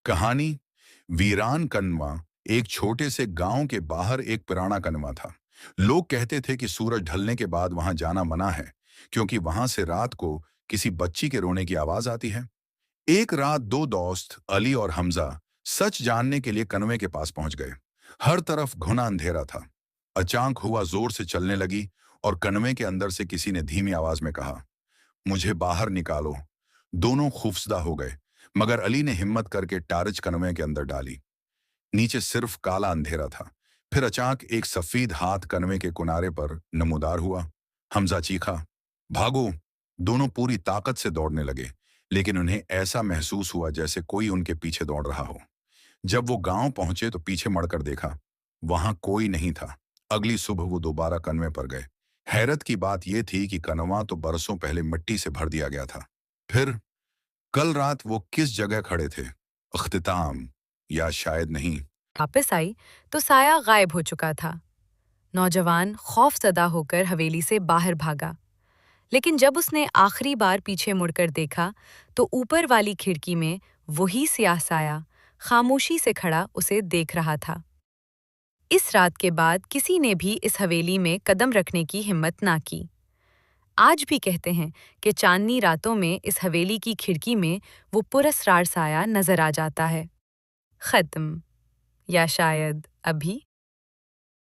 कहानी वीरान कनवा। एक छोटे से गांव के बाहर एक पुराना कनवा था। लोग कहते थे कि सूरज ढलने के बाद वहां जाना मना है, क्योंकि वहां से रात को किसी बच्ची के रोने की आवाज आती है। एक रात दो दोस्त अली और हमजा सच जानने के लिए कनवे के पास पहुंच गए। हर तरफ घुना अंधेरा था। अचानक हुआ जोर से चलने लगी और कनवे के अंदर से किसी ने धीमी आवाज में कहा, मुझे बाहर निकालो। दोनों खौफजदा हो गए, मगर अली ने हिम्मत करके टार्च कनवे के अंदर डाली। नीचे सिर्फ काला अंधेरा था। फिर अचानक एक सफेद हाथ कनवे के किनारे पर नमूदार हुआ। हमजा चीखा, भागो। दोनों पूरी ताकत से दौड़ने लगे, लेकिन उन्हें ऐसा महसूस हुआ जैसे कोई उनके पीछे दौड़ रहा हो। जब वो गांव पहुंचे तो पीछे मुड़कर देखा, वहां कोई नहीं था। अगली सुबह वो दोबारा कनवे पर गए। हैरत की बात यह थी कि कनवा तो बरसों पहले मिट्टी से भर दिया गया था। फिर कल रात वो किस जगह खड़े थे? अख्तिताम, या शायद नहीं। वापस आई तो साया गायब हो चुका था। नौजवान खौफजदा होकर हवेली से बाहर भागा, लेकिन जब उसने आखिरी बार पीछे मुड़कर देखा तो ऊपर वाली खिड़की में वही स्याह साया खामोशी से खड़ा उसे देख रहा था। इस रात के बाद किसी ने भी इस हवेली में कदम रखने की हिम्मत ना की। आज भी कहते हैं कि चांदनी रातों में इस हवेली की खिड़की में वो पुरस्रार साया नजर आ जाता है। खत्म, या शायद अभी।